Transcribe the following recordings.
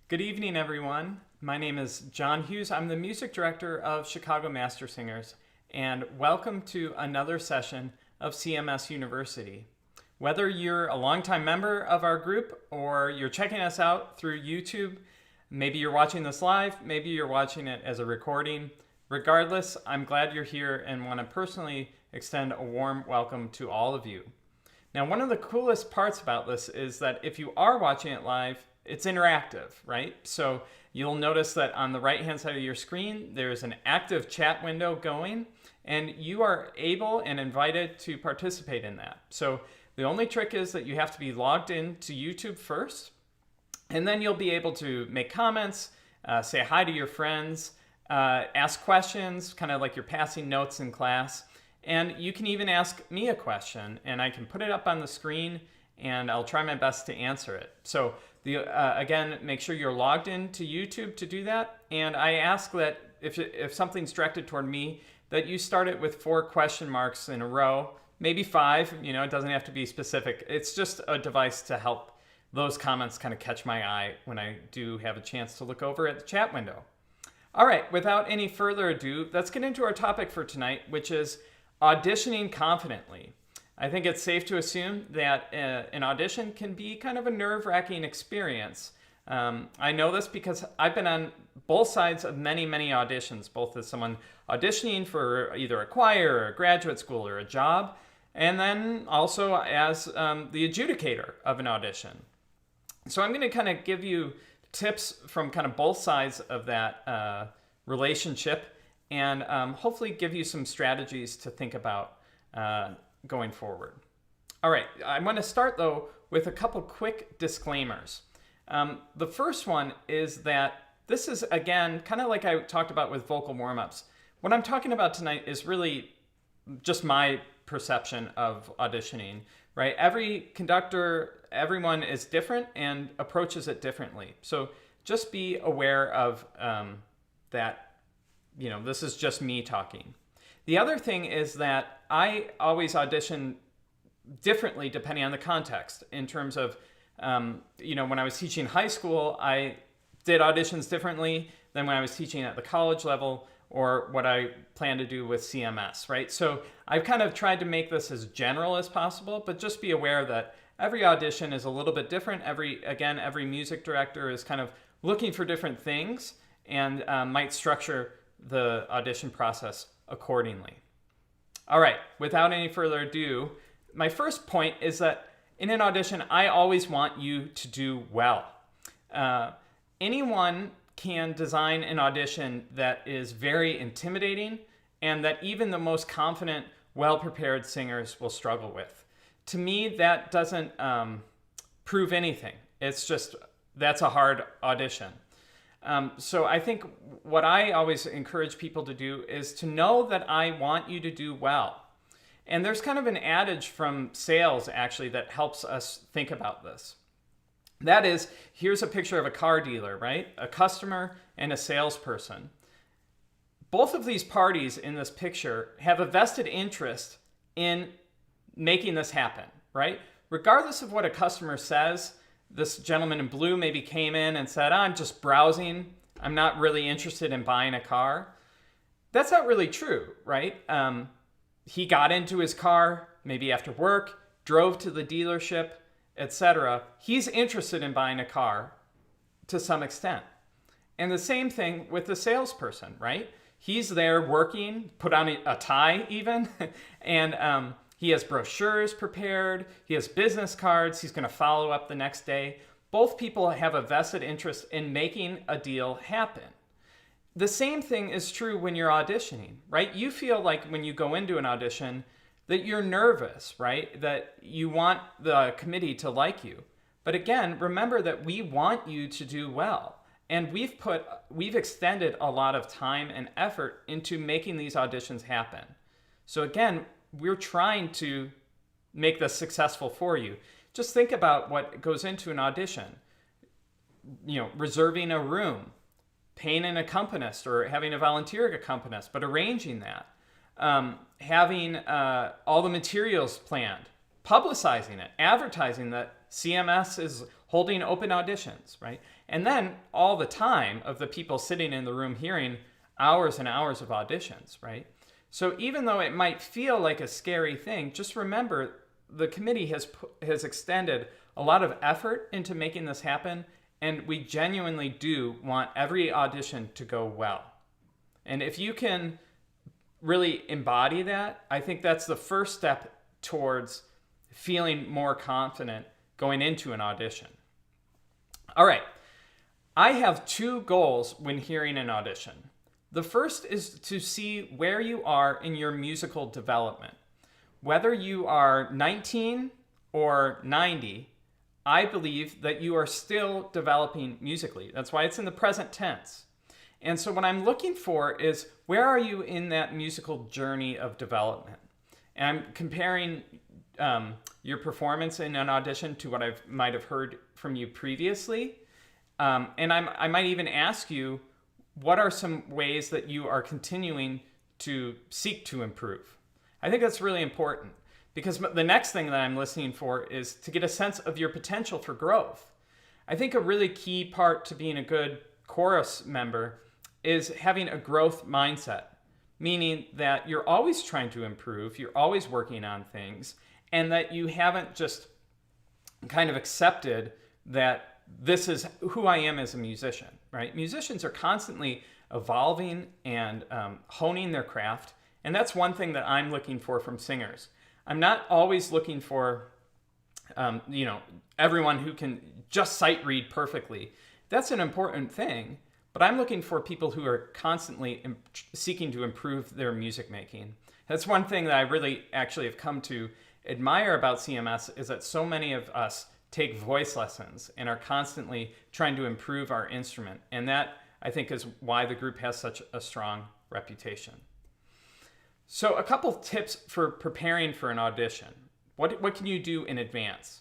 Good evening, everyone. My name is John Hughes. I'm the music director of Chicago Master Singers, and welcome to another session of CMS University. Whether you're a longtime member of our group or you're checking us out through YouTube, maybe you're watching this live, maybe you're watching it as a recording. Regardless, I'm glad you're here and want to personally extend a warm welcome to all of you. Now, one of the coolest parts about this is that if you are watching it live, it's interactive, right? So you'll notice that on the right-hand side of your screen, there's an active chat window going, and you are able and invited to participate in that. So the only trick is that you have to be logged in to YouTube first, and then you'll be able to make comments, say hi to your friends, ask questions, kind of like you're passing notes in class. And you can even ask me a question, and I can put it up on the screen, and I'll try my best to answer it. So again, make sure you're logged in to YouTube to do that. And I ask that if something's directed toward me, that you start it with 4 question marks in a row, maybe 5. It doesn't have to be specific. It's just a device to help those comments kind of catch my eye when I do have a chance to look over at the chat window. All right, without any further ado, let's get into our topic for tonight, which is auditioning confidently. I think it's safe to assume that an audition can be kind of a nerve-wracking experience. I know this because I've been on both sides of many, many auditions, both as someone auditioning for either a choir or a graduate school or a job, and then also as the adjudicator of an audition. So I'm going to kind of give you tips from kind of both sides of that relationship, and hopefully give you some strategies to think about going forward. All right, I want to start though with a couple quick disclaimers. The first one is that this is, again, kind of like I talked about with vocal warm-ups. What I'm talking about tonight is really just my perception of auditioning, right? Every conductor, everyone is different and approaches it differently. So just be aware of that, this is just me talking. The other thing is that I always audition differently depending on the context. In terms of, when I was teaching high school, I did auditions differently than when I was teaching at the college level or what I plan to do with CMS, right? So I've kind of tried to make this as general as possible, but just be aware that every audition is a little bit different. Every music director is kind of looking for different things and might structure the audition process accordingly. All right, without any further ado, my first point is that in an audition, I always want you to do well. Anyone can design an audition that is very intimidating and that even the most confident, well-prepared singers will struggle with. To me, that doesn't prove anything. It's just, that's a hard audition. So I think what I always encourage people to do is to know that I want you to do well. And there's kind of an adage from sales, actually, that helps us think about this. That is, here's a picture of a car dealer, right? A customer and a salesperson. Both of these parties in this picture have a vested interest in making this happen, right? Regardless of what a customer says, this gentleman in blue maybe came in and said, I'm just browsing. I'm not really interested in buying a car. That's not really true, right? He got into his car, maybe after work, drove to the dealership, etc. He's interested in buying a car to some extent. And the same thing with the salesperson, right? He's there working, put on a tie even, and he has brochures prepared, he has business cards, he's going to follow up the next day. Both people have a vested interest in making a deal happen. The same thing is true when you're auditioning, right? You feel like when you go into an audition that you're nervous, right? That you want the committee to like you. But again, remember that we want you to do well. And we've extended a lot of time and effort into making these auditions happen. So again, we're trying to make this successful for you. Just think about what goes into an audition. Reserving a room, paying an accompanist or having a volunteer accompanist, but arranging that. Having all the materials planned, publicizing it, advertising that CMS is holding open auditions, right? And then all the time of the people sitting in the room hearing hours and hours of auditions, right? So even though it might feel like a scary thing, just remember the committee has extended a lot of effort into making this happen, and we genuinely do want every audition to go well. And if you can really embody that, I think that's the first step towards feeling more confident going into an audition. All right, I have 2 goals when hearing an audition. The first is to see where you are in your musical development. Whether you are 19 or 90, I believe that you are still developing musically. That's why it's in the present tense. And so what I'm looking for is, where are you in that musical journey of development? And I'm comparing your performance in an audition to what I might have heard from you previously. And I might even ask you, what are some ways that you are continuing to seek to improve? I think that's really important, because the next thing that I'm listening for is to get a sense of your potential for growth. I think a really key part to being a good chorus member is having a growth mindset, meaning that you're always trying to improve, you're always working on things, and that you haven't just kind of accepted that this is who I am as a musician, right? Musicians are constantly evolving and honing their craft, and that's one thing that I'm looking for from singers. I'm not always looking for, everyone who can just sight read perfectly. That's an important thing, but I'm looking for people who are constantly seeking to improve their music making. That's one thing that I really actually have come to admire about CMS, is that so many of us take voice lessons and are constantly trying to improve our instrument. And that, I think, is why the group has such a strong reputation. So a couple tips for preparing for an audition. What can you do in advance?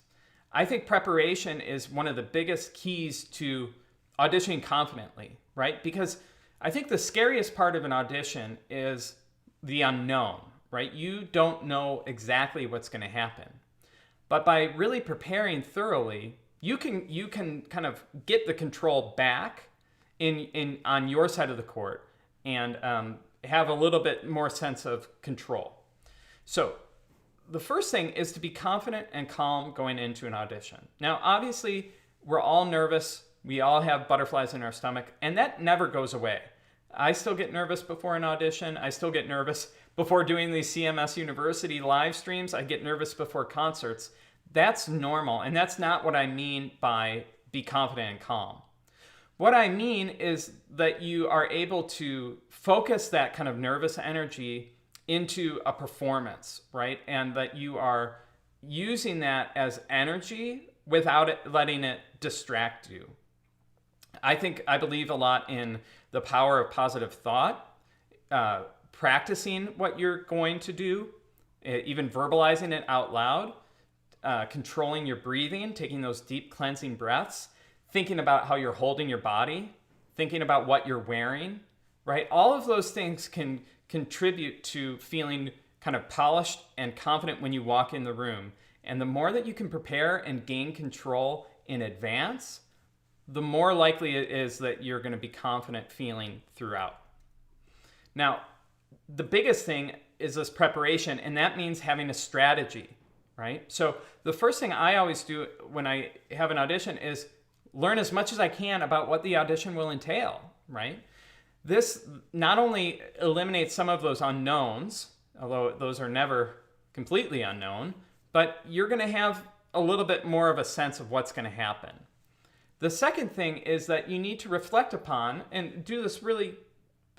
I think preparation is one of the biggest keys to auditioning confidently, right? Because I think the scariest part of an audition is the unknown, right? You don't know exactly what's going to happen. But by really preparing thoroughly, you can kind of get the control back on your side of the court, and have a little bit more sense of control. So the first thing is to be confident and calm going into an audition. Now, obviously, we're all nervous. We all have butterflies in our stomach, and that never goes away. I still get nervous before an audition. I still get nervous before doing these CMS University live streams. I get nervous before concerts. That's normal, and that's not what I mean by be confident and calm. What I mean is that you are able to focus that kind of nervous energy into a performance, right? And that you are using that as energy without letting it distract you. I believe a lot in the power of positive thought, practicing what you're going to do, even verbalizing it out loud, controlling your breathing, taking those deep cleansing breaths, thinking about how you're holding your body, thinking about what you're wearing, right? All of those things can contribute to feeling kind of polished and confident when you walk in the room. And the more that you can prepare and gain control in advance, the more likely it is that you're going to be confident feeling throughout. Now, the biggest thing is this preparation, and that means having a strategy, right? So the first thing I always do when I have an audition is learn as much as I can about what the audition will entail, right? This not only eliminates some of those unknowns, although those are never completely unknown, but you're going to have a little bit more of a sense of what's going to happen. The second thing is that you need to reflect upon, and do this really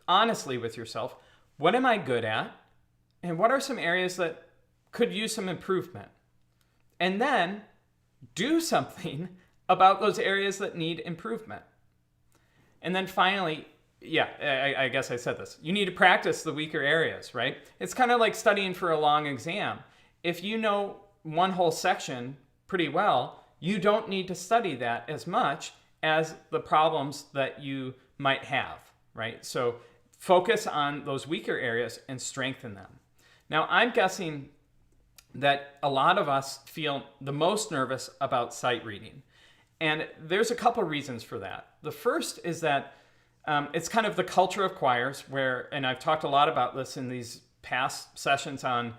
honestly with yourself, what am I good at? And what are some areas that could use some improvement? And then do something about those areas that need improvement. And then finally, I guess I said this, you need to practice the weaker areas, right? It's kind of like studying for a long exam. If you know one whole section pretty well, you don't need to study that as much as the problems that you might have, right? So focus on those weaker areas and strengthen them. Now, I'm guessing that a lot of us feel the most nervous about sight reading. And there's a couple reasons for that. The first is that it's kind of the culture of choirs where, and I've talked a lot about this in these past sessions on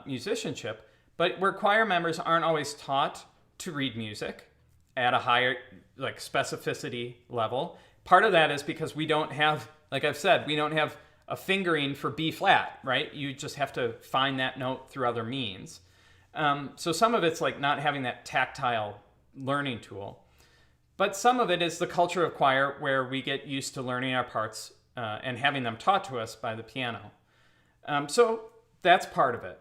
musicianship, but where choir members aren't always taught to read music at a higher like specificity level. Part of that is because we don't have, like I've said, we don't have a fingering for B flat, right? You just have to find that note through other means. So some of it's like not having that tactile learning tool. But some of it is the culture of choir where we get used to learning our parts and having them taught to us by the piano. So that's part of it.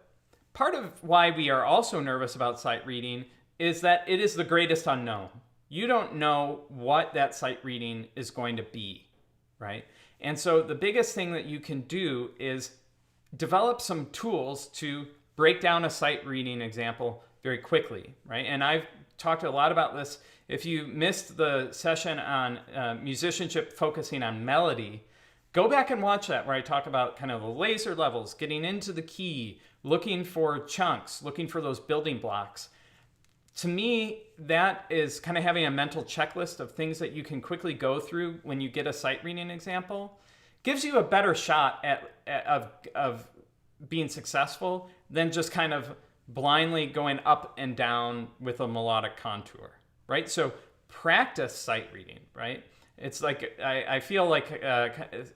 Part of why we are also nervous about sight reading is that it is the greatest unknown. You don't know what that sight reading is going to be, right? And so the biggest thing that you can do is develop some tools to break down a sight reading example very quickly, right? And I've talked a lot about this. If you missed the session on musicianship focusing on melody, go back and watch that where I talk about kind of the laser levels, getting into the key, looking for chunks, looking for those building blocks. To me, that is kind of having a mental checklist of things that you can quickly go through when you get a sight reading example. Gives you a better shot of being successful than just kind of blindly going up and down with a melodic contour, right? So practice sight reading, right? It's like, I feel like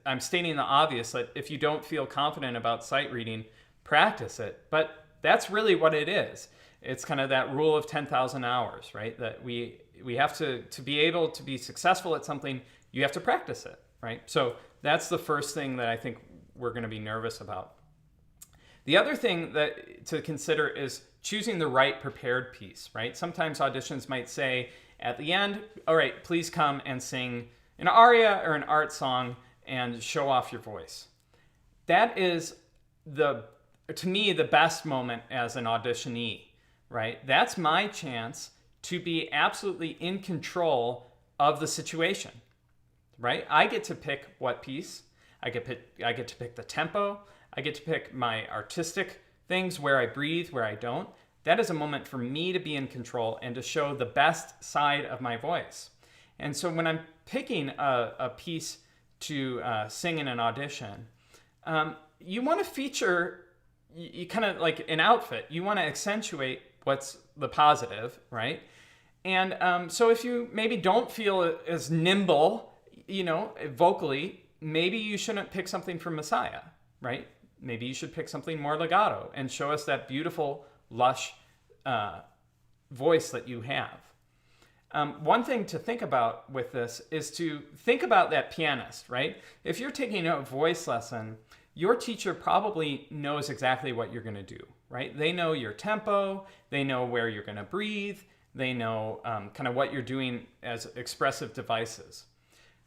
I'm stating the obvious, that if you don't feel confident about sight reading, practice it. But that's really what it is. It's kind of that rule of 10,000 hours, right? That we have to be able to be successful at something, you have to practice it, right? So that's the first thing that I think we're going to be nervous about. The other thing that to consider is choosing the right prepared piece, right? Sometimes auditions might say at the end, all right, please come and sing an aria or an art song and show off your voice. That is, to me, the best moment as an auditionee, right? That's my chance to be absolutely in control of the situation, right? I get to pick what piece. I get to pick the tempo. I get to pick my artistic things, where I breathe, where I don't. That is a moment for me to be in control and to show the best side of my voice. And so when I'm picking a piece to sing in an audition, you want to feature, you kind of like an outfit. You want to accentuate what's the positive, right? And so if you maybe don't feel as nimble, vocally, maybe you shouldn't pick something from Messiah, right? Maybe you should pick something more legato and show us that beautiful, lush voice that you have. One thing to think about with this is to think about that pianist, right? If you're taking a voice lesson, your teacher probably knows exactly what you're going to do, right? They know your tempo, they know where you're going to breathe, they know kind of what you're doing as expressive devices.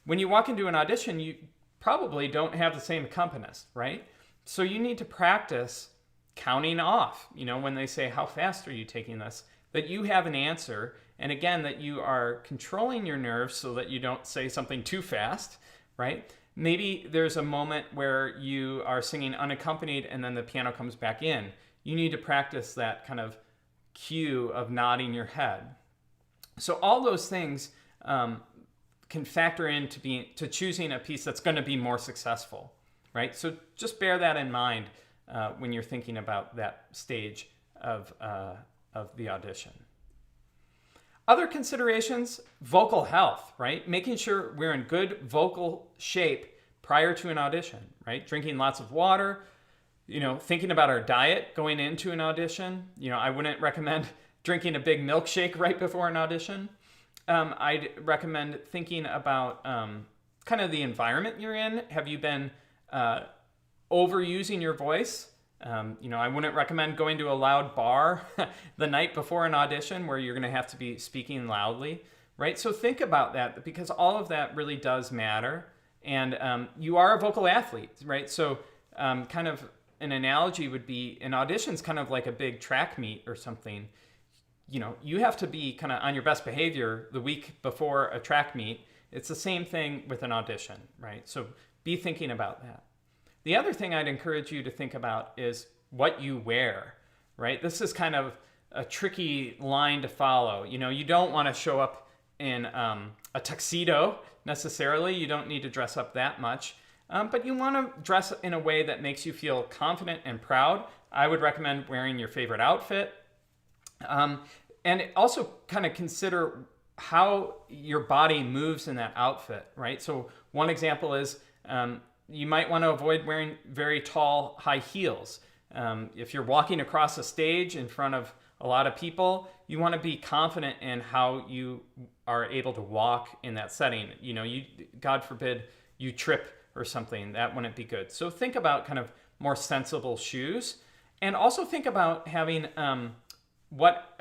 When you walk into an audition, you probably don't have the same accompanist, right? So you need to practice counting off, when they say, how fast are you taking this? That you have an answer. And again, that you are controlling your nerves so that you don't say something too fast, right? Maybe there's a moment where you are singing unaccompanied and then the piano comes back in. You need to practice that kind of cue of nodding your head. So all those things can factor into choosing a piece that's going to be more successful, right? So just bear that in mind when you're thinking about that stage of the audition. Other considerations, vocal health, right? Making sure we're in good vocal shape prior to an audition, right? Drinking lots of water, thinking about our diet going into an audition. I wouldn't recommend drinking a big milkshake right before an audition. I'd recommend thinking about kind of the environment you're in. Have you been overusing your voice? I wouldn't recommend going to a loud bar the night before an audition where you're going to have to be speaking loudly, right? So think about that, because all of that really does matter. And you are a vocal athlete, right? So kind of an analogy would be an audition's kind of like a big track meet or something. You have to be kind of on your best behavior the week before a track meet. It's the same thing with an audition, right? So be thinking about that. The other thing I'd encourage you to think about is what you wear, right? This is kind of a tricky line to follow. You don't want to show up in a tuxedo necessarily. You don't need to dress up that much. But you want to dress in a way that makes you feel confident and proud. I would recommend wearing your favorite outfit. And also kind of consider how your body moves in that outfit, right? So one example is you might want to avoid wearing very tall high heels. If you're walking across a stage in front of a lot of people, you want to be confident in how you are able to walk in that setting. You know, God forbid you trip or something, that wouldn't be good. So think about kind of more sensible shoes, and also think about having what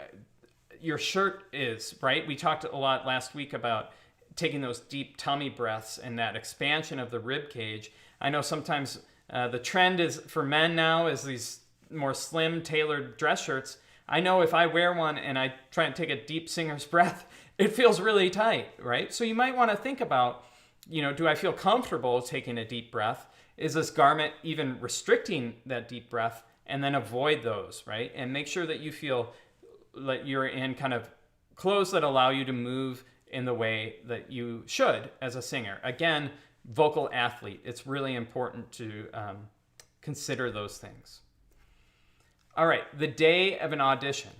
your shirt is, right? We talked a lot last week about taking those deep tummy breaths and that expansion of the rib cage. I know sometimes the trend is for men now is these more slim tailored dress shirts. I know if I wear one and I try and take a deep singer's breath, it feels really tight, right? So you might want to think about, you know, do I feel comfortable taking a deep breath? Is this garment even restricting that deep breath? And then avoid those, right? And make sure that you feel like you're in kind of clothes that allow you to move in the way that you should as a singer. Again, vocal athlete. It's really important to consider those things. All right, the day of an audition.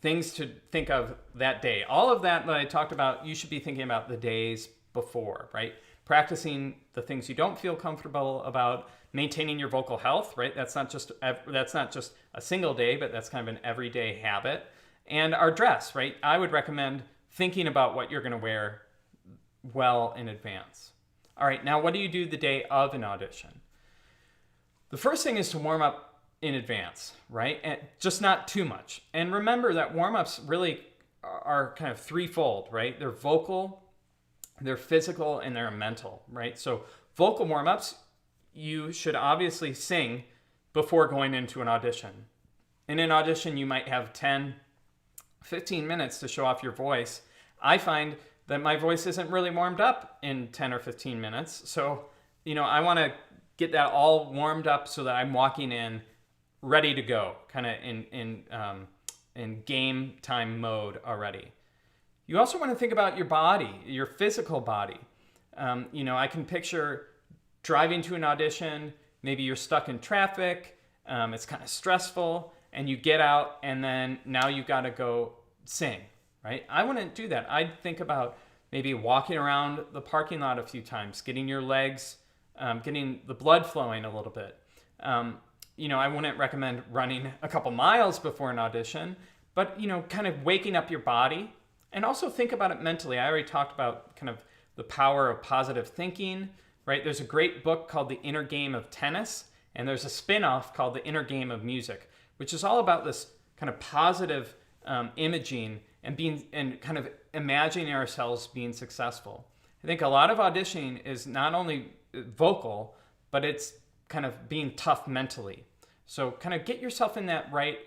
Things to think of that day. All of that I talked about, you should be thinking about the days before, right? Practicing the things you don't feel comfortable about, maintaining your vocal health, right? That's not just a single day, but that's kind of an everyday habit. And our dress, right? I would recommend thinking about what you're going to wear well in advance. All right, now what do you do the day of an audition? The first thing is to warm up in advance, right? And just not too much. And remember that warm-ups really are kind of threefold, right? They're vocal, they're physical, and they're mental, right? So vocal warm-ups, you should obviously sing before going into an audition. In an audition, you might have 10, 15 minutes to show off your voice. I find that my voice isn't really warmed up in 10 or 15 minutes. So, you know, I want to get that all warmed up so that I'm walking in ready to go, kind of in game time mode already. You also want to think about your body, your physical body. You know, I can picture driving to an audition, maybe you're stuck in traffic, it's kind of stressful, and you get out and then now you got to go sing, right? I wouldn't do that. I'd think about maybe walking around the parking lot a few times, getting your legs, getting the blood flowing a little bit. You know, I wouldn't recommend running a couple miles before an audition, but, you know, kind of waking up your body, and also think about it mentally. I already talked about kind of the power of positive thinking, right? There's a great book called The Inner Game of Tennis, and there's a spin-off called The Inner Game of Music, which is all about this kind of positive imaging and kind of imagining ourselves being successful. I think a lot of auditioning is not only vocal, but it's kind of being tough mentally. So kind of get yourself in that right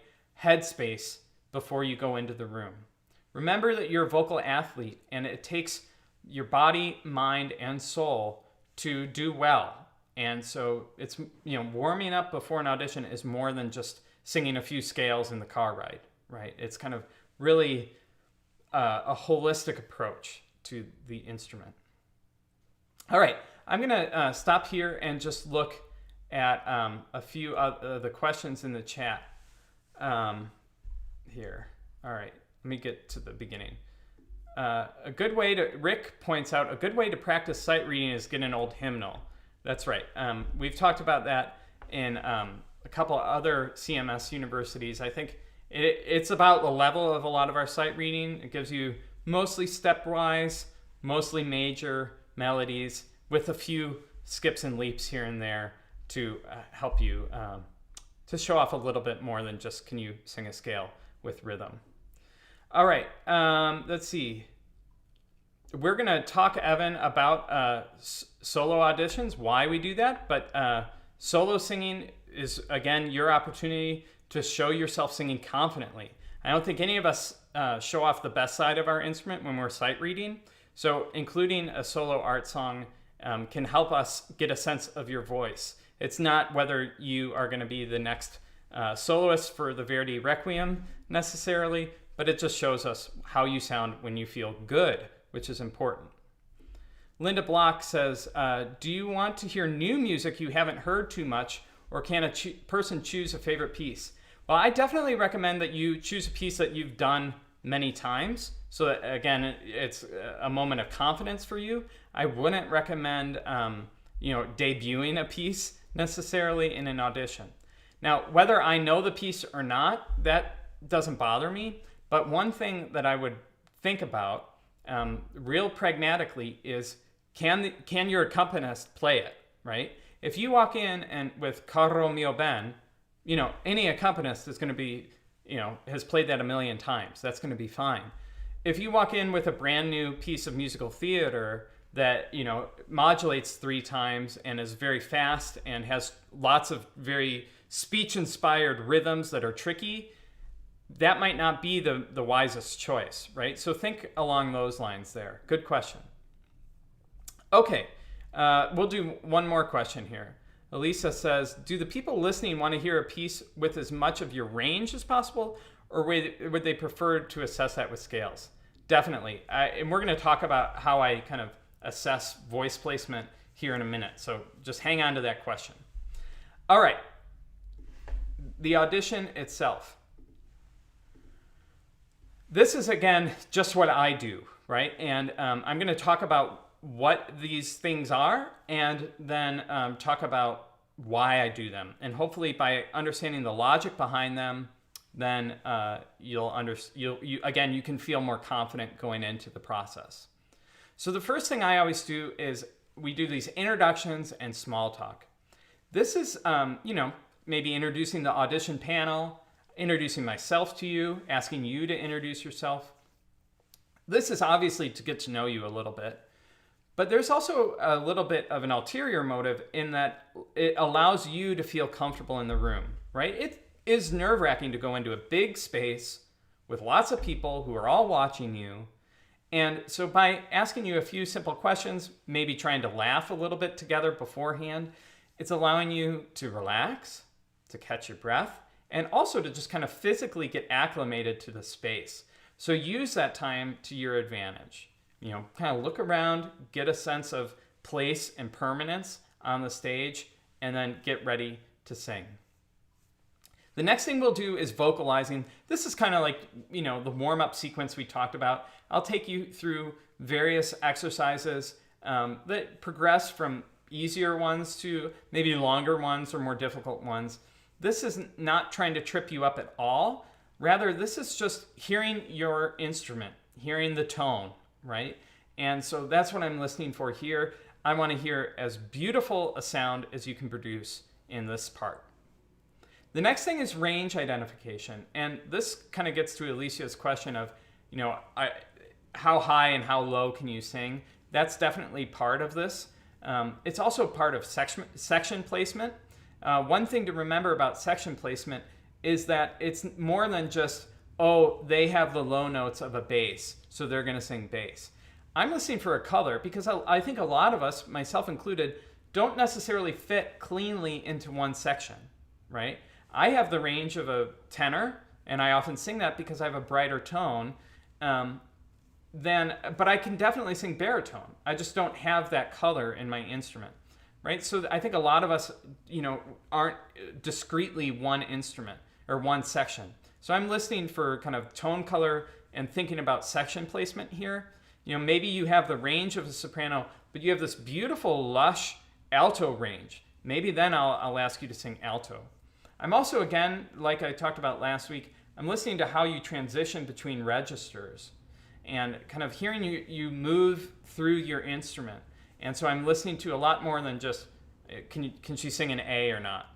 headspace before you go into the room. Remember that you're a vocal athlete, and it takes your body, mind, and soul to do well. And so it's, you know, warming up before an audition is more than just singing a few scales in the car ride, right? It's kind of really a holistic approach to the instrument. All right, I'm going to stop here and just look at a few of the questions in the chat here. All right, let me get to the beginning. Rick points out, a good way to practice sight reading is get an old hymnal. That's right. We've talked about that in a couple other CMS universities. I think it's about the level of a lot of our sight reading. It gives you mostly stepwise, mostly major melodies with a few skips and leaps here and there to help you to show off a little bit more than just can you sing a scale with rhythm. All right, let's see. We're going to talk, Evan, about solo auditions, why we do that, but solo singing is, again, your opportunity to show yourself singing confidently. I don't think any of us show off the best side of our instrument when we're sight reading, so including a solo art song can help us get a sense of your voice. It's not whether you are going to be the next soloist for the Verdi Requiem necessarily, but it just shows us how you sound when you feel good, which is important. Linda Block says, do you want to hear new music you haven't heard too much, or can a person choose a favorite piece? Well, I definitely recommend that you choose a piece that you've done many times, so that, again, it's a moment of confidence for you. I wouldn't recommend debuting a piece necessarily in an audition. Now, whether I know the piece or not, that doesn't bother me, but one thing that I would think about real pragmatically is, can your accompanist play it, right? If you walk in and with Caro mio ben, any accompanist is going to be, has played that a million times. That's going to be fine. If you walk in with a brand new piece of musical theater that, modulates 3 times and is very fast and has lots of very speech-inspired rhythms that are tricky, that might not be the wisest choice, right? So think along those lines there. Good question. Okay, we'll do one more question here. Elisa says, do the people listening want to hear a piece with as much of your range as possible, or would they prefer to assess that with scales? Definitely. And we're going to talk about how I kind of assess voice placement here in a minute. So just hang on to that question. All right. The audition itself. This is, again, just what I do, right? And I'm going to talk about what these things are, and then talk about why I do them. And hopefully by understanding the logic behind them, then you can feel more confident going into the process. So the first thing I always do is we do these introductions and small talk. This is, maybe introducing the audition panel, introducing myself to you, asking you to introduce yourself. This is obviously to get to know you a little bit. But there's also a little bit of an ulterior motive in that it allows you to feel comfortable in the room, right? It is nerve-wracking to go into a big space with lots of people who are all watching you. And so by asking you a few simple questions, maybe trying to laugh a little bit together beforehand, it's allowing you to relax, to catch your breath, and also to just kind of physically get acclimated to the space. So use that time to your advantage. Kind of look around, get a sense of place and permanence on the stage, and then get ready to sing. The next thing we'll do is vocalizing. This is kind of like, the warm-up sequence we talked about. I'll take you through various exercises that progress from easier ones to maybe longer ones or more difficult ones. This is not trying to trip you up at all. Rather, this is just hearing your instrument, hearing the tone, right? And so that's what I'm listening for here. I want to hear as beautiful a sound as you can produce in this part. The next thing is range identification. And this kind of gets to Alicia's question of, how high and how low can you sing? That's definitely part of this. It's also part of section placement. One thing to remember about section placement is that it's more than just, they have the low notes of a bass, so they're going to sing bass. I'm listening for a color because I think a lot of us, myself included, don't necessarily fit cleanly into one section, right? I have the range of a tenor, and I often sing that because I have a brighter tone. But I can definitely sing baritone. I just don't have that color in my instrument, right? So I think a lot of us, aren't discretely one instrument or one section. So I'm listening for kind of tone color and thinking about section placement here. Maybe you have the range of a soprano, but you have this beautiful, lush alto range. Maybe then I'll ask you to sing alto. I'm also, again, like I talked about last week, I'm listening to how you transition between registers and kind of hearing you move through your instrument. And so I'm listening to a lot more than just, can she sing an A or not?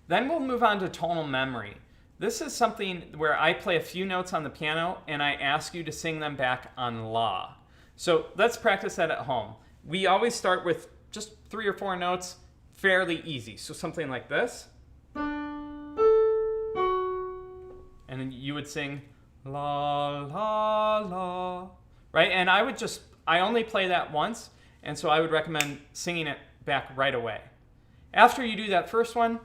Then we'll move on to tonal memory. This is something where I play a few notes on the piano and I ask you to sing them back on La. So let's practice that at home. We always start with just 3 or 4 notes, fairly easy. So something like this. And then you would sing la, la, la, right? And I only play that once, and so I would recommend singing it back right away. After you do that first one,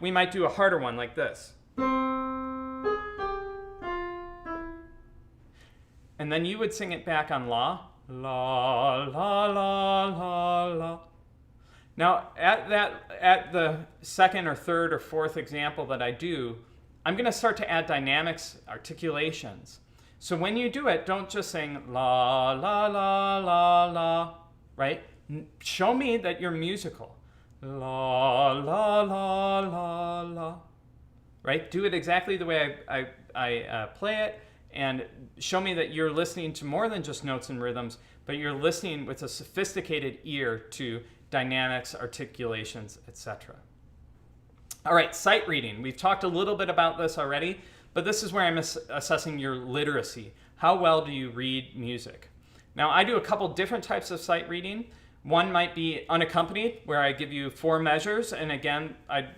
we might do a harder one like this. And then you would sing it back on la, la, la, la, la, la. Now, at the second or third or fourth example that I do, I'm going to start to add dynamics, articulations. So when you do it, don't just sing la, la, la, la, la, right? Show me that you're musical. La, la, la, la, la, right? Do it exactly the way I play it, and show me that you're listening to more than just notes and rhythms, but you're listening with a sophisticated ear to dynamics, articulations, etc. All right, sight reading. We've talked a little bit about this already, but this is where I'm assessing your literacy. How well do you read music? Now, I do a couple different types of sight reading. One might be unaccompanied, where I give you 4 measures, and again, I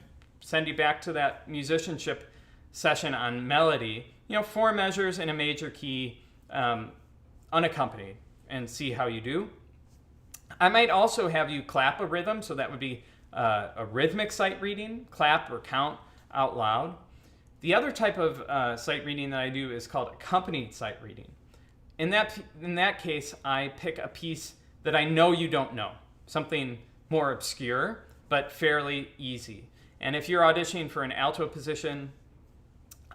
send you back to that musicianship session on melody. 4 measures in a major key, unaccompanied, and see how you do. I might also have you clap a rhythm, so that would be a rhythmic sight reading, clap or count out loud. The other type of sight reading that I do is called accompanied sight reading. In that case, I pick a piece that I know you don't know, something more obscure, but fairly easy. And if you're auditioning for an alto position,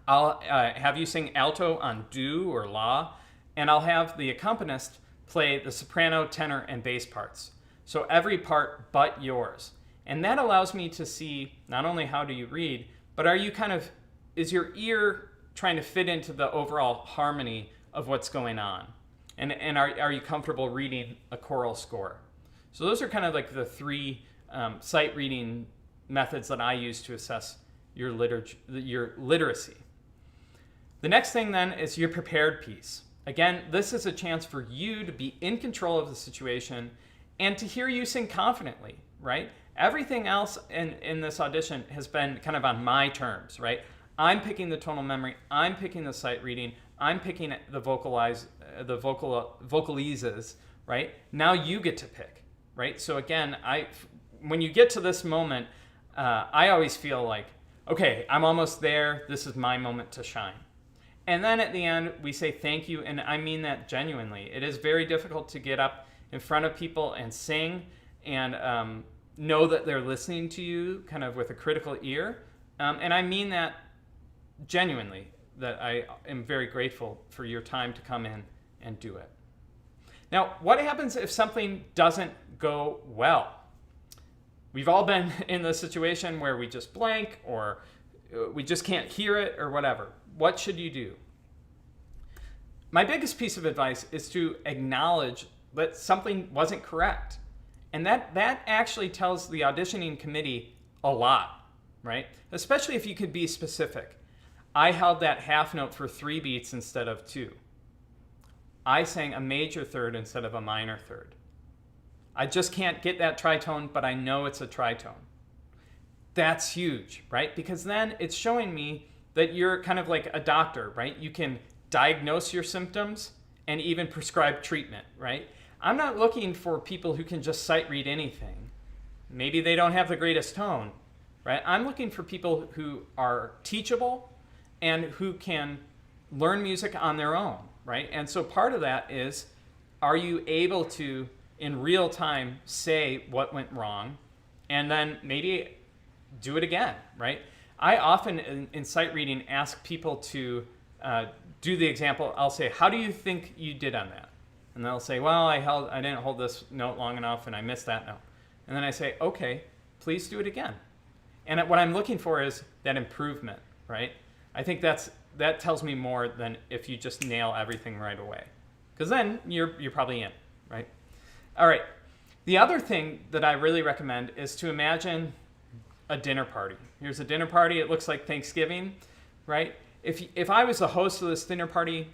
I'll have you sing alto on do or la, and I'll have the accompanist play the soprano, tenor, and bass parts. So every part but yours. And that allows me to see not only how do you read, but is your ear trying to fit into the overall harmony of what's going on? And are you comfortable reading a choral score? So those are kind of like the 3 sight reading methods that I use to assess your literacy. The next thing then is your prepared piece. Again, this is a chance for you to be in control of the situation and to hear you sing confidently, right? Everything else in this audition has been kind of on my terms, right? I'm picking the tonal memory, I'm picking the sight reading, I'm picking the vocalizes, right? Now you get to pick, right? So again, when you get to this moment, I always feel like, okay, I'm almost there. This is my moment to shine. And then at the end, we say thank you, and I mean that genuinely. It is very difficult to get up in front of people and sing and know that they're listening to you kind of with a critical ear. And I mean that genuinely, that I am very grateful for your time to come in and do it. Now, what happens if something doesn't go well? We've all been in the situation where we just blank or we just can't hear it or whatever. What should you do? My biggest piece of advice is to acknowledge that something wasn't correct. And that actually tells the auditioning committee a lot, right? Especially if you could be specific. I held that half note for 3 beats instead of 2. I sang a major third instead of a minor third. I just can't get that tritone, but I know it's a tritone. That's huge, right? Because then it's showing me that you're kind of like a doctor, right? You can diagnose your symptoms and even prescribe treatment, right? I'm not looking for people who can just sight read anything. Maybe they don't have the greatest tone, right? I'm looking for people who are teachable and who can learn music on their own, right? And so part of that is, are you able to, in real time, say what went wrong and then maybe do it again, right? I often, in sight reading, ask people to do the example. I'll say, how do you think you did on that? And they'll say, well, I didn't hold this note long enough and I missed that note. And then I say, okay, please do it again. And what I'm looking for is that improvement, right? I think that tells me more than if you just nail everything right away. Because then you're probably in, right? All right. The other thing that I really recommend is to imagine a dinner party. Here's a dinner party. It looks like Thanksgiving, right? If I was the host of this dinner party,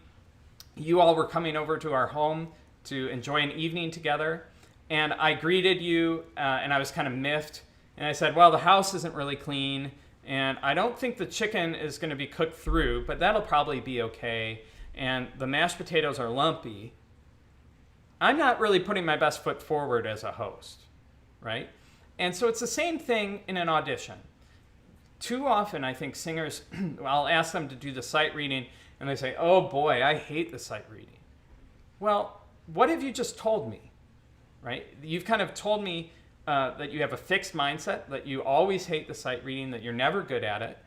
you all were coming over to our home to enjoy an evening together, and I greeted you, and I was kind of miffed, and I said, well, the house isn't really clean, and I don't think the chicken is going to be cooked through, but that'll probably be okay, and the mashed potatoes are lumpy. I'm not really putting my best foot forward as a host, right? And so it's the same thing in an audition. Too often, I think singers, I'll ask them to do the sight reading, and they say, oh boy, I hate the sight reading. well, what have you just told me, right? You've kind of told me that you have a fixed mindset, that you always hate the sight reading, that you're never good at it,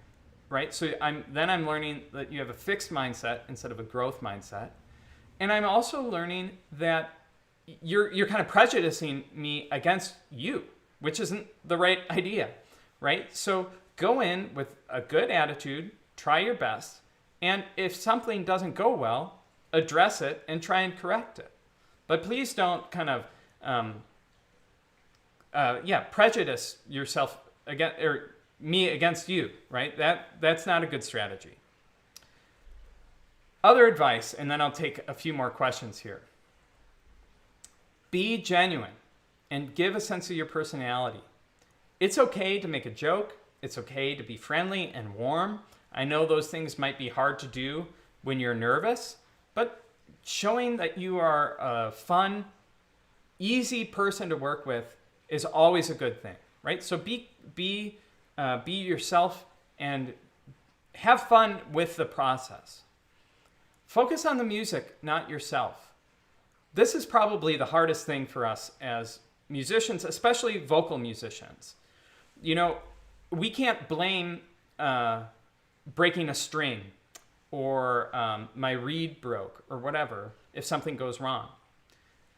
right? So I'm learning that you have a fixed mindset instead of a growth mindset. And I'm also learning that you're kind of prejudicing me against you, which isn't the right idea, right? So go in with a good attitude, try your best, and if something doesn't go well, address it and try and correct it. But please don't kind of prejudice yourself against, or me against you, right? That's not a good strategy. Other advice, and then I'll take a few more questions here. Be genuine and give a sense of your personality. It's okay to make a joke. It's okay to be friendly and warm. I know those things might be hard to do when you're nervous, but showing that you are a fun, easy person to work with is always a good thing, right? So be yourself and have fun with the process. Focus on the music, not yourself. This is probably the hardest thing for us as musicians, especially vocal musicians. You know, we can't blame breaking a string or my reed broke or whatever if something goes wrong.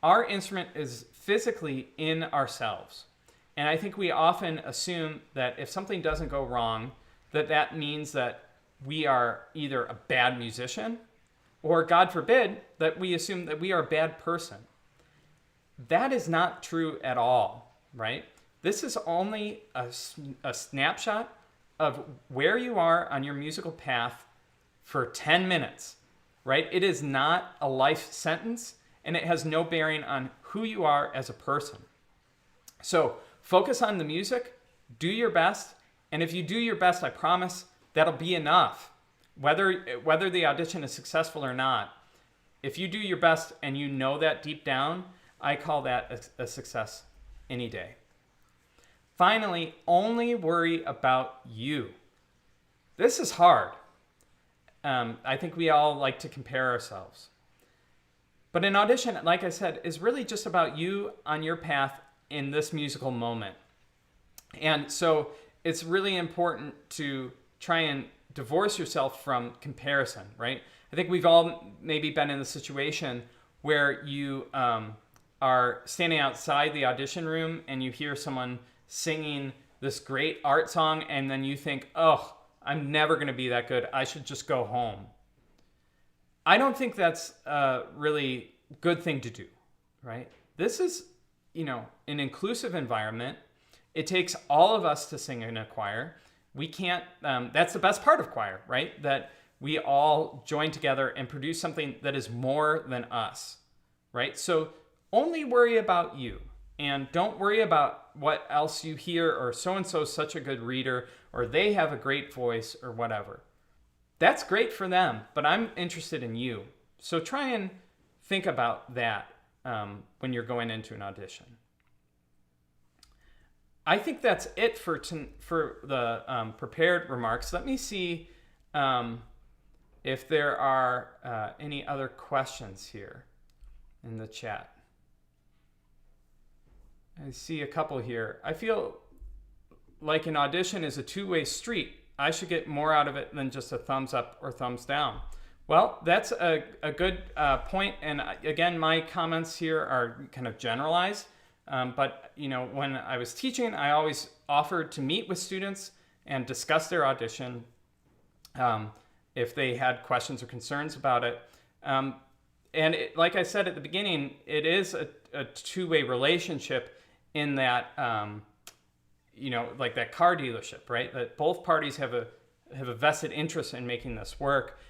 Our instrument is physically in ourselves. And I think we often assume that if something doesn't go wrong, that means that we are either a bad musician or, God forbid, that we assume that we are a bad person. That is not true at all, right? This is only a snapshot of where you are on your musical path for 10 minutes, right? It is not a life sentence, and it has no bearing on who you are as a person. So focus on the music, do your best, and if you do your best, I promise that'll be enough. Whether the audition is successful or not, if you do your best and you know that deep down, I call that a success any day. Finally, only worry about you. This is hard. I think we all like to compare ourselves. But an audition, like I said, is really just about you on your path in this musical moment. And so it's really important to try and divorce yourself from comparison, right? I think we've all maybe been in the situation where you are standing outside the audition room and you hear someone singing this great art song, and then you think, oh, I'm never going to be that good. I should just go home. I don't think that's a really good thing to do, right? This is, an inclusive environment. It takes all of us to sing in a choir. We can't, that's the best part of choir, right? That we all join together and produce something that is more than us, right? So only worry about you, and don't worry about what else you hear, or so-and-so is such a good reader, or they have a great voice, or whatever. That's great for them, but I'm interested in you. So try and think about that when you're going into an audition. I think that's it for the prepared remarks. Let me see if there are any other questions here in the chat. I see a couple here. I feel like an audition is a two-way street. I should get more out of it than just a thumbs up or thumbs down. Well, that's a good point. And again, my comments here are kind of generalized. But when I was teaching, I always offered to meet with students and discuss their audition if they had questions or concerns about it. And like I said at the beginning, it is a two-way relationship in that, like that car dealership, right? That both parties have a vested interest in making this work.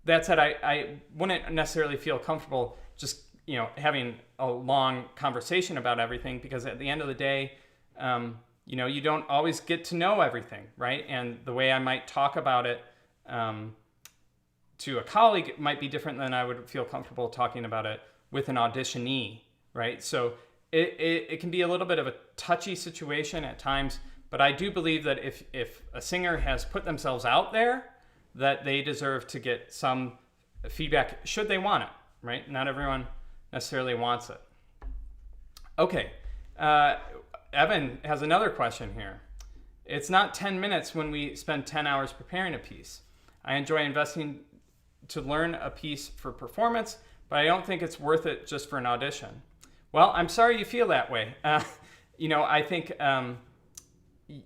That said, I wouldn't necessarily feel comfortable just having a long conversation about everything, because at the end of the day, you don't always get to know everything, right? And the way I might talk about it to a colleague might be different than I would feel comfortable talking about it with an auditionee, right? So it can be a little bit of a touchy situation at times, but I do believe that if a singer has put themselves out there, that they deserve to get some feedback should they want it. right? Not everyone necessarily wants it. Okay, Evan has another question here. It's not 10 minutes when we spend 10 hours preparing a piece. I enjoy investing to learn a piece for performance, but I don't think it's worth it just for an audition. Well, I'm sorry you feel that way. I think,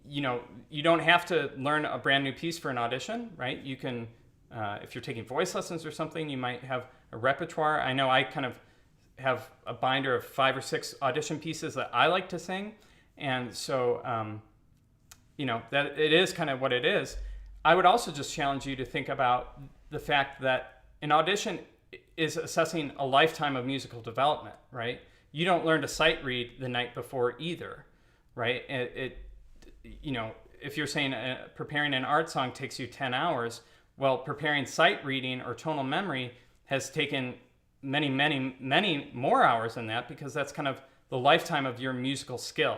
you don't have to learn a brand new piece for an audition, right? You can, if you're taking voice lessons or something, you might have a repertoire. I know I kind of have a binder of 5 or 6 audition pieces that I like to sing. And so, that it is kind of what it is. I would also just challenge you to think about the fact that an audition is assessing a lifetime of musical development, right? You don't learn to sight read the night before either, right? If you're saying preparing an art song takes you 10 hours, well, preparing sight reading or tonal memory has taken many, many, many more hours than that, because that's kind of the lifetime of your musical skill,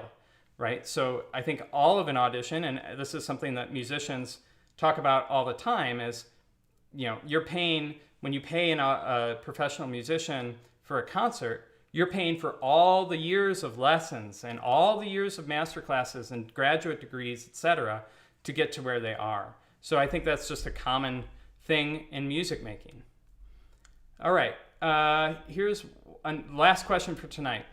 right? So I think all of an audition, and this is something that musicians talk about all the time, is, you're paying, when you pay a professional musician for a concert, you're paying for all the years of lessons and all the years of master classes and graduate degrees, etc., to get to where they are. So I think that's just a common thing in music making. All right, here's a last question for tonight.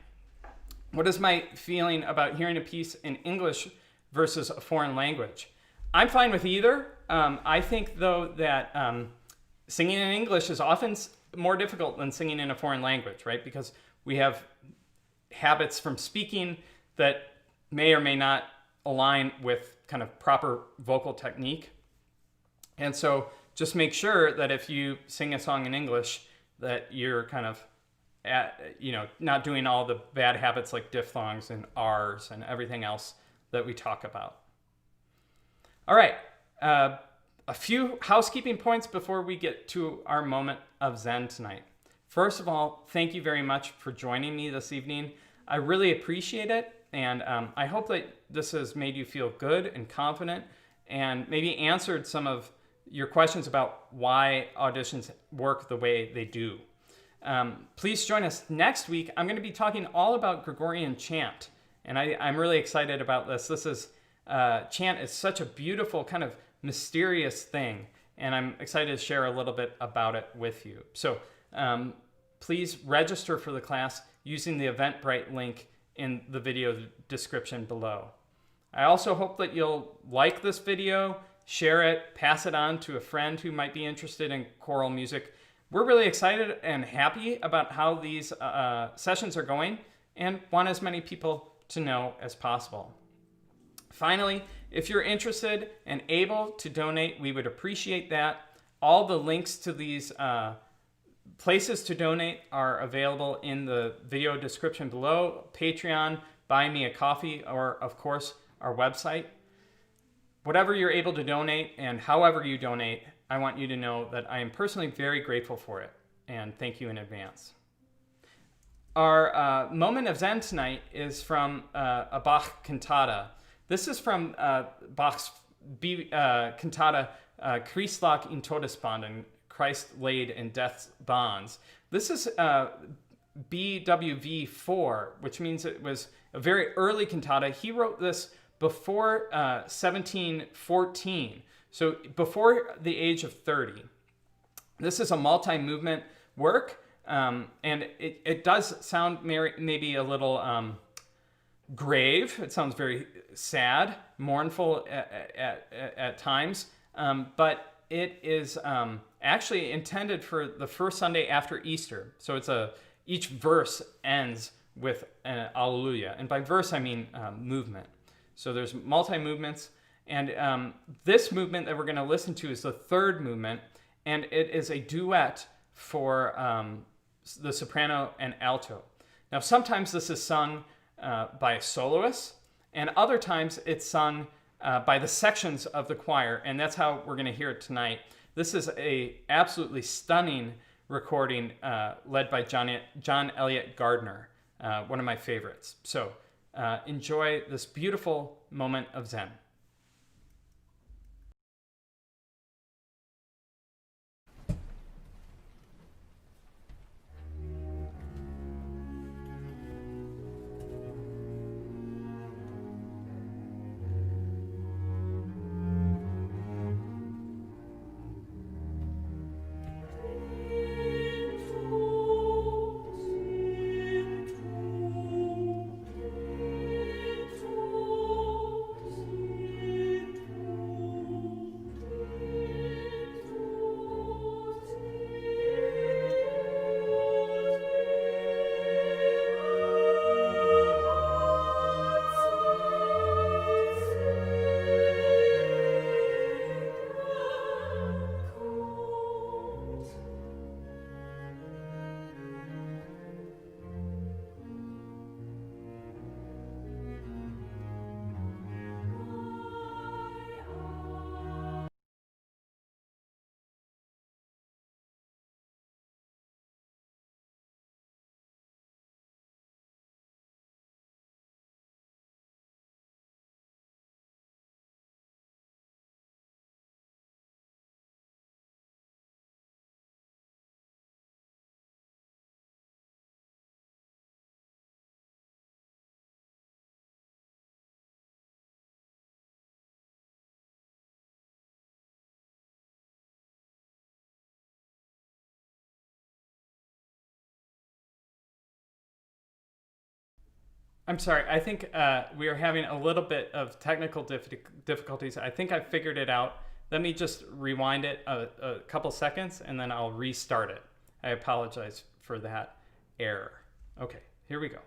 What is my feeling about hearing a piece in English versus a foreign language? I'm fine with either. I think, though, that singing in English is often more difficult than singing in a foreign language, right? Because we have habits from speaking that may or may not align with kind of proper vocal technique. And so just make sure that if you sing a song in English, that you're kind of not doing all the bad habits like diphthongs and R's and everything else that we talk about. All right, a few housekeeping points before we get to our moment of Zen tonight. First of all, thank you very much for joining me this evening. I really appreciate it, and I hope that this has made you feel good and confident and maybe answered some of your questions about why auditions work the way they do. Please join us next week. I'm going to be talking all about Gregorian chant, and I'm really excited about this. This is chant is such a beautiful, kind of mysterious thing, and I'm excited to share a little bit about it with you. So please register for the class using the Eventbrite link in the video description below. I also hope that you'll like this video, share it, pass it on to a friend who might be interested in choral music. We're really excited and happy about how these sessions are going and want as many people to know as possible. Finally, if you're interested and able to donate, we would appreciate that. All the links to these places to donate are available in the video description below: Patreon, Buy Me a Coffee, or of course, our website. Whatever you're able to donate and however you donate, I want you to know that I am personally very grateful for it, and thank you in advance. Our moment of Zen tonight is from a Bach cantata. This is from Bach's cantata Christ lag in Todesbanden, Christ laid in death's bonds. This is BWV 4, which means it was a very early cantata. He wrote this before 1714, so before the age of 30. This is a multi-movement work, and it does sound maybe a little grave. It sounds very sad, mournful at times, but it is actually intended for the first Sunday after Easter. So each verse ends with an Alleluia, and by verse I mean movement. So there's multi-movements, and this movement that we're going to listen to is the third movement, and it is a duet for the soprano and alto. Now, sometimes this is sung by a soloist, and other times it's sung by the sections of the choir, and that's how we're going to hear it tonight. This is a absolutely stunning recording led by John Elliott Gardner, one of my favorites. So enjoy this beautiful moment of Zen. I'm sorry. I think we are having a little bit of technical difficulties. I think I figured it out. Let me just rewind it a couple seconds and then I'll restart it. I apologize for that error. Okay, here we go.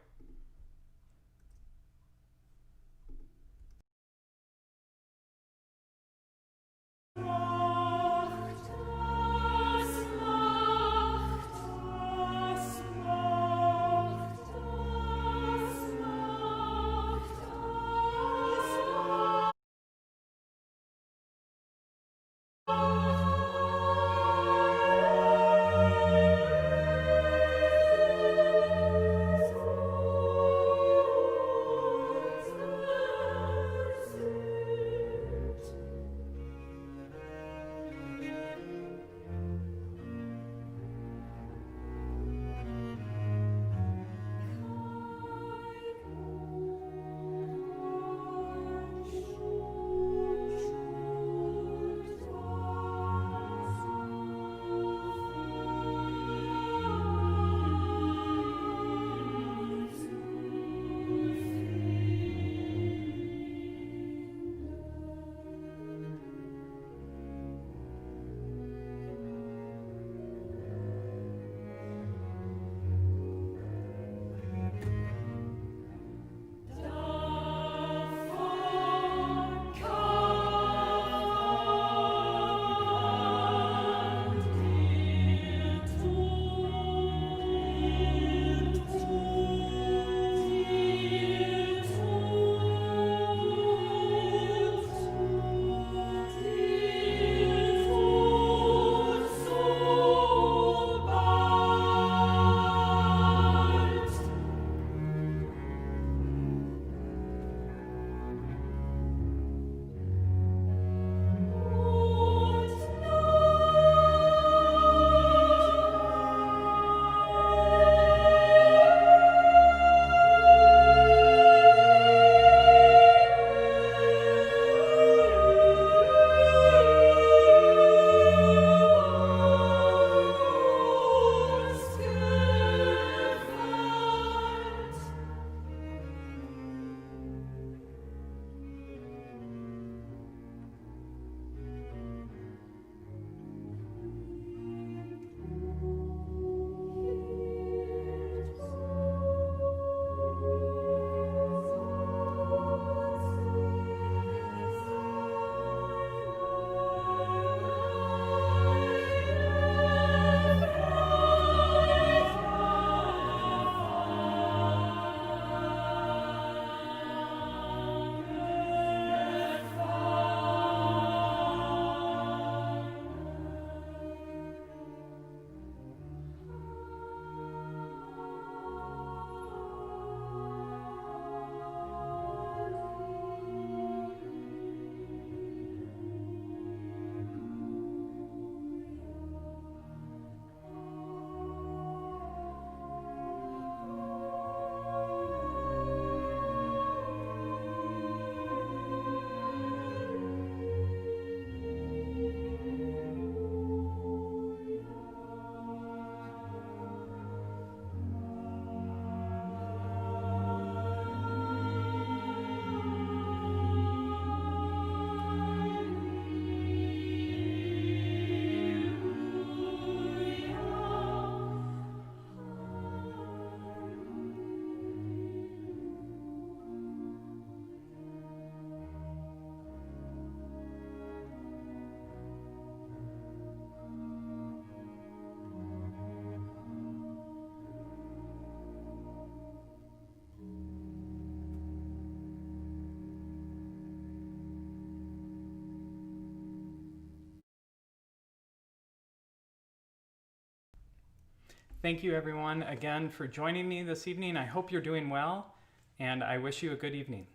Thank you everyone again for joining me this evening. I hope you're doing well and I wish you a good evening.